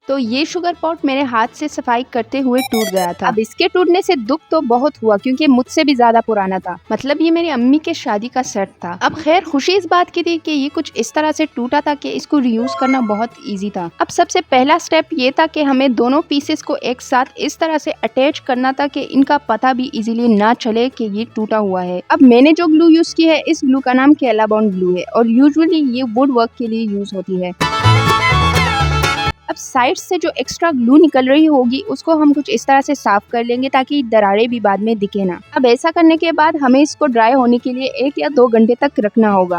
तो ये sugar pot मेरे हाथ से सफाई करते हुए टूट गया था। अब इसके टूटने से दुख तो बहुत हुआ क्योंकि मुझसे भी ज्यादा पुराना था। मतलब ये मेरी अम्मी के शादी का सेट था। अब खैर खुशी इस बात की थी कि ये कुछ इस तरह से टूटा था कि इसको रीयूज करना बहुत इजी था। अब सबसे पहला स्टेप ये था कि हमें दोनों पीसेस को एक साथ इस तरह से अटैच करना था कि इनका पता भी इजीली ना चले कि ये टूटा हुआ है। अब मैंने जो ग्लू यूज की है, इस ग्लू का नाम केला बॉन्ड ग्लू है और यूजुअली ये वुड वर्क के लिए यूज होती है। अब साइड से जो एक्स्ट्रा ग्लू निकल रही होगी उसको हम कुछ इस तरह से साफ कर लेंगे ताकि दरारें भी बाद में दिखे ना। अब ऐसा करने के बाद हमें इसको ड्राई होने के लिए 1 या 2 घंटे तक रखना होगा।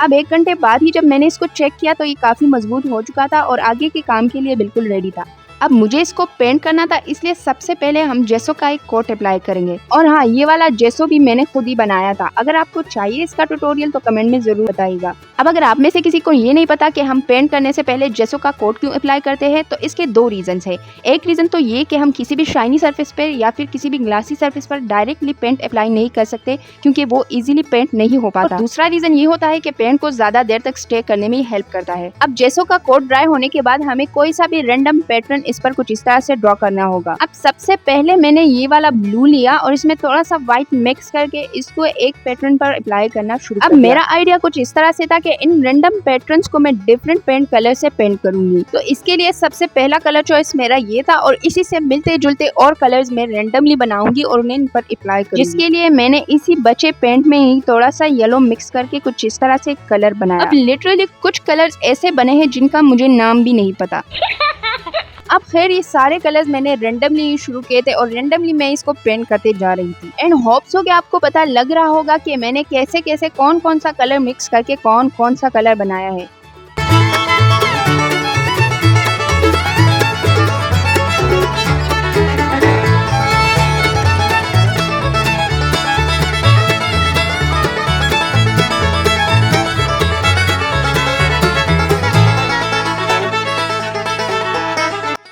अब 1 घंटे बाद ही जब मैंने इसको चेक किया तो ये काफी मजबूत हो चुका था और आगे के काम के लिए बिल्कुल रेडी था। अब मुझे इसको पेंट करना था, इसलिए सबसे पहले हम जेसो का एक कोट अप्लाई करेंगे। और हाँ, ये वाला जेसो भी मैंने खुद ही बनाया था। अगर आपको चाहिए इसका ट्यूटोरियल तो कमेंट में जरूर बताइएगा। अब अगर आप में से किसी को ये नहीं पता कि हम पेंट करने से पहले जेसो का कोट क्यों अप्लाई करते हैं, तो इसके 2 रीजन है। एक रीजन तो ये कि हम किसी भी शाइनी सरफेस पर या फिर किसी भी ग्लासी सरफेस पर डायरेक्टली पेंट अप्लाई नहीं कर सकते क्योंकि वो इजीली पेंट नहीं हो पाता। दूसरा रीजन ये होता है कि पेंट को ज्यादा देर तक स्टे करने में हेल्प करता है। अब जेसो का कोट ड्राई होने के बाद हमें कोई सा भी रैंडम पैटर्न इस पर कुछ इस तरह से ड्रॉ करना होगा। अब सबसे पहले मैंने ये वाला ब्लू लिया और इसमें थोड़ा सा व्हाइट मिक्स करके इसको एक पैटर्न पर अप्लाई करना शुरू कर दिया। अब मेरा आइडिया कुछ इस तरह से था कि इन रैंडम पैटर्न्स को मैं डिफरेंट पेंट कलर से पेंट करूंगी। तो इसके लिए सबसे पहला कलर चॉइस मेरा ये था और इसी से मिलते जुलते और कलर्स मैं रैंडमली बनाऊंगी और उन्हें इन पर अप्लाई करूंगी। जिसके लिए मैंने इसी बचे पेंट में ही थोड़ा सा येलो मिक्स करके कुछ इस तरह से कलर बनाया। अब लिटरली कुछ कलर्स ऐसे बने हैं जिनका मुझे नाम भी नहीं पता। अब खैर ये सारे कलर्स मैंने रेंडमली शुरू किए थे और रेंडमली मैं इसको पेंट करते जा रही थी। एंड होप्स हो कि आपको पता लग रहा होगा कि मैंने कैसे कैसे कौन कौन सा कलर मिक्स करके कौन कौन सा कलर बनाया है।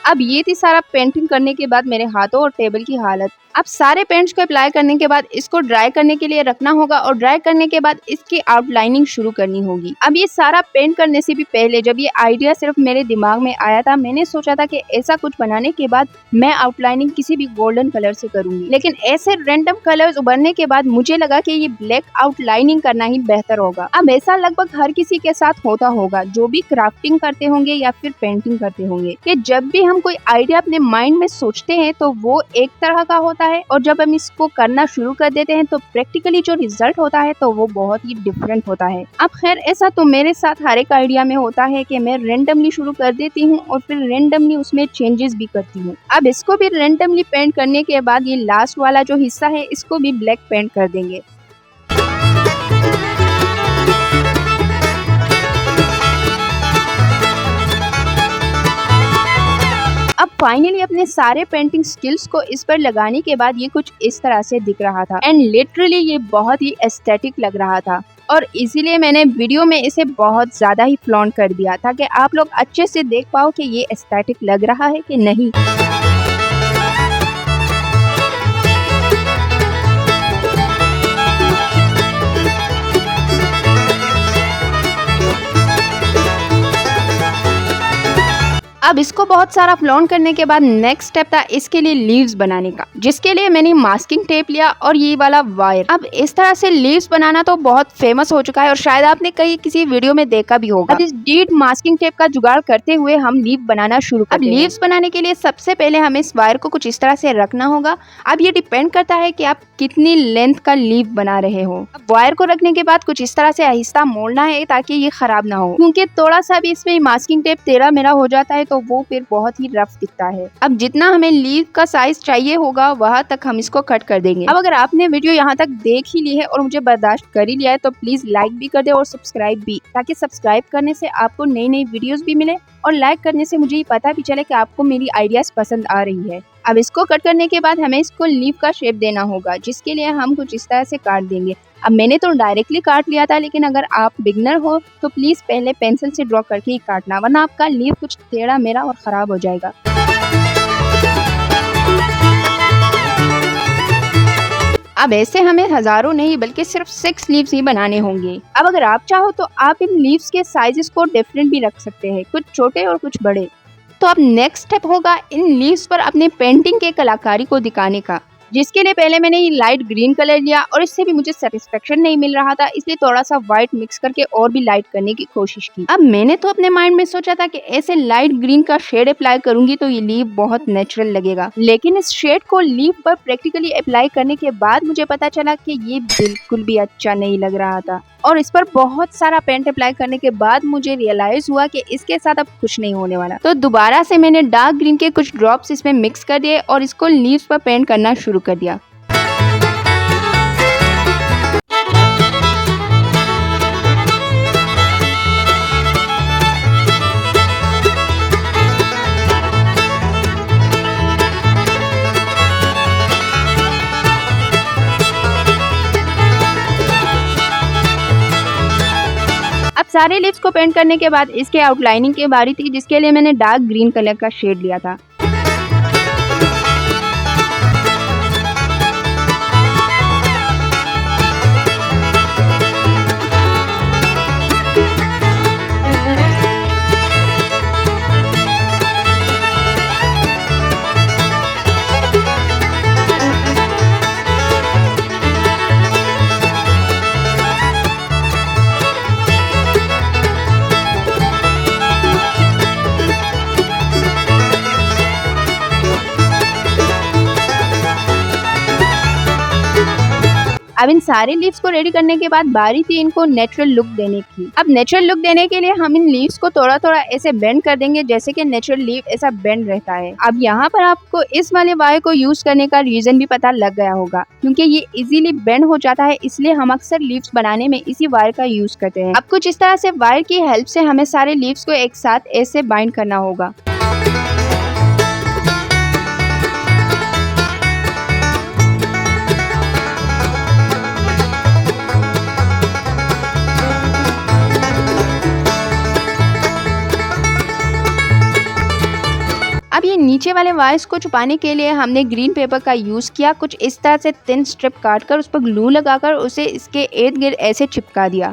अब ये थी सारा पेंटिंग करने के बाद मेरे हाथों और टेबल की हालत। अब सारे पेंट्स को अप्लाई करने के बाद इसको ड्राई करने के लिए रखना होगा और ड्राई करने के बाद इसकी आउटलाइनिंग शुरू करनी होगी। अब ये सारा पेंट करने से भी पहले जब ये आइडिया सिर्फ मेरे दिमाग में आया था, मैंने सोचा था कि ऐसा कुछ बनाने के बाद मैं आउटलाइनिंग किसी भी गोल्डन कलर से करूंगी। लेकिन ऐसे रैंडम कलर्स उभरने के बाद मुझे लगा कि ये ब्लैक आउटलाइनिंग करना ही बेहतर होगा। अब ऐसा लगभग हर किसी के साथ होता होगा जो भी क्राफ्टिंग करते होंगे या फिर पेंटिंग करते होंगे कि जब भी हम कोई आइडिया अपने माइंड में सोचते हैं तो वो एक तरह का होता है और जब हम इसको करना शुरू कर देते हैं तो प्रैक्टिकली जो रिजल्ट होता है तो वो बहुत ही डिफरेंट होता है। अब खैर ऐसा तो मेरे साथ हर एक आइडिया में होता है कि मैं रेंडमली शुरू कर देती हूँ और फिर रेंडमली उसमें चेंजेस भी करती हूँ। अब इसको भी रेंडमली पेंट करने के बाद ये लास्ट वाला जो हिस्सा है इसको भी ब्लैक पेंट कर देंगे। अब फाइनली अपने सारे पेंटिंग स्किल्स को इस पर लगाने के बाद ये कुछ इस तरह से दिख रहा था एंड लिटरली ये बहुत ही एस्थेटिक लग रहा था और इसीलिए मैंने वीडियो में इसे बहुत ज्यादा ही फ्लॉन्ट कर दिया ताकि आप लोग अच्छे से देख पाओ कि ये एस्थेटिक लग रहा है कि नहीं। अब इसको बहुत सारा फ्लॉन्ट करने के बाद नेक्स्ट स्टेप था इसके लिए लीव्स बनाने का, जिसके लिए मैंने मास्किंग टेप लिया और ये वाला वायर। अब इस तरह से लीव्स बनाना तो बहुत फेमस हो चुका है और शायद आपने कहीं किसी वीडियो में देखा भी होगा। अब इस डीड मास्किंग टेप का जुगाड़ करते हुए हम लीव बनाना शुरू करते हैं। अब लीव्स बनाने के लिए सबसे पहले हमें इस वायर को कुछ इस तरह से रखना होगा। अब ये डिपेंड करता है कि आप कितनी लेंथ का लीव बना रहे हो। अब वायर को रखने के बाद कुछ इस तरह से आहिस्ता मोड़ना है ताकि ये खराब ना हो, क्योंकि थोड़ा सा भी इसमें मास्किंग टेप टेढ़ा मेढ़ा हो जाता है तो वो फिर बहुत ही रफ दिखता है। अब जितना हमें लीव का साइज चाहिए होगा वहां तक हम इसको कट कर देंगे। अब अगर आपने वीडियो यहाँ तक देख ही ली है और मुझे बर्दाश्त कर ही लिया है तो प्लीज लाइक भी कर दे और सब्सक्राइब भी, ताकि सब्सक्राइब करने से आपको नई नई वीडियोस भी मिले और लाइक करने से मुझे ये पता भी चले कि आपको मेरी आइडियाज पसंद आ रही है। अब इसको कट करने के बाद हमें इसको लीव का शेप देना होगा, जिसके लिए हम कुछ इस तरह से काट देंगे। अब मैंने तो डायरेक्टली काट लिया था, लेकिन अगर आप बिगनर हो तो प्लीज पहले पेंसिल से ड्रॉ करके ही काटना, वरना आपका लीव कुछ टेढ़ा मेढ़ा और खराब हो जाएगा। अब ऐसे हमें हजारों नहीं बल्कि सिर्फ 6 लीव्स ही बनाने होंगे। अब अगर आप चाहो तो आप इन लीव्स के साइजेस को डिफरेंट भी रख सकते हैं, कुछ छोटे और कुछ बड़े। तो अब नेक्स्ट स्टेप होगा इन लीव्स पर अपने पेंटिंग के कलाकारी को दिखाने का, जिसके लिए पहले मैंने ये लाइट ग्रीन कलर लिया और इससे भी मुझे सेटिस्फेक्शन नहीं मिल रहा था, इसलिए थोड़ा सा व्हाइट मिक्स करके और भी लाइट करने की कोशिश की। अब मैंने तो अपने माइंड में सोचा था कि ऐसे लाइट ग्रीन का शेड अप्लाई करूंगी तो ये लीव बहुत नेचुरल लगेगा, लेकिन इस शेड को लीव पर प्रैक्टिकली अप्लाई करने के बाद मुझे पता चला कि ये बिल्कुल भी अच्छा नहीं लग रहा था। और इस पर बहुत सारा पेंट अप्लाई करने के बाद मुझे रियलाइज हुआ कि इसके साथ अब कुछ नहीं होने वाला। तो दोबारा से मैंने डार्क ग्रीन के कुछ ड्रॉप्स इसमें मिक्स कर दिए और इसको लीव्स पर पेंट करना शुरू कर दिया। अब सारे लिप्स को पेंट करने के बाद इसके आउटलाइनिंग की बारी थी, जिसके लिए मैंने डार्क ग्रीन कलर का शेड लिया था। अब इन सारे लीव्स को रेडी करने के बाद बारी थी इनको नेचुरल लुक देने की। अब नेचुरल लुक देने के लिए हम इन लीव्स को थोड़ा थोड़ा ऐसे बेंड कर देंगे, जैसे कि नेचुरल लीव ऐसा बेंड रहता है। अब यहाँ पर आपको इस वाले वायर को यूज करने का रीजन भी पता लग गया होगा, क्योंकि ये इजीली बेंड हो जाता है, इसलिए हम अक्सर लीव्स बनाने में इसी वायर का यूज करते हैं। अब कुछ इस तरह से वायर की हेल्प से हमें सारे लीव्स को एक साथ ऐसे बाइंड करना होगा। अब ये नीचे वाले वायर्स को छुपाने के लिए हमने ग्रीन पेपर का यूज किया। कुछ इस तरह से थिन स्ट्रिप काटकर उस पर ग्लू लगाकर उसे इसके इर्द गिर्द ऐसे चिपका दिया।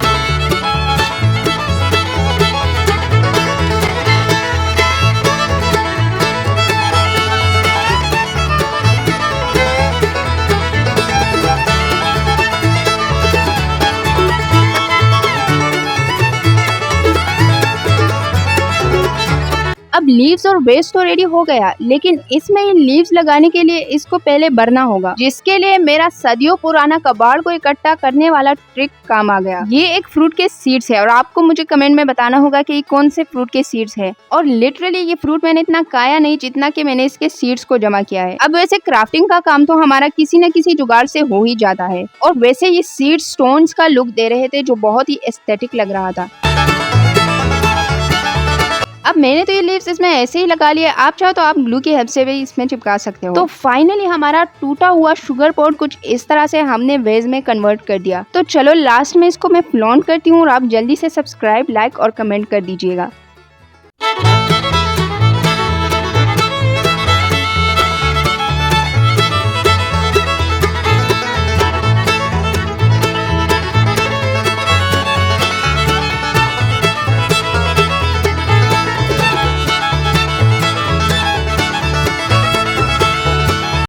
अब लीव्स और बेस तो रेडी हो गया, लेकिन इसमें इन लीव्स लगाने के लिए इसको पहले भरना होगा, जिसके लिए मेरा सदियों पुराना कबाड़ को इकट्ठा करने वाला ट्रिक काम आ गया। ये एक फ्रूट के सीड्स है और आपको मुझे कमेंट में बताना होगा कि कौन से फ्रूट के सीड्स है। और लिटरली ये फ्रूट मैंने इतना खाया नहीं जितना कि मैंने इसके सीड्स को जमा किया है। अब वैसे क्राफ्टिंग का काम तो हमारा किसी न किसी जुगाड़ से हो ही जाता है, और वैसे ये सीड्स स्टोन्स का लुक दे रहे थे जो बहुत ही एस्थेटिक लग रहा था। अब मैंने तो ये लीव्स इसमें ऐसे ही लगा लिए, आप चाहो तो आप ग्लू की हेल्प से भी इसमें चिपका सकते हो। तो फाइनली हमारा टूटा हुआ शुगर पॉट कुछ इस तरह से हमने वेज में कन्वर्ट कर दिया। तो चलो लास्ट में इसको मैं फ्लॉन्ट करती हूँ और आप जल्दी से सब्सक्राइब, लाइक और कमेंट कर दीजिएगा।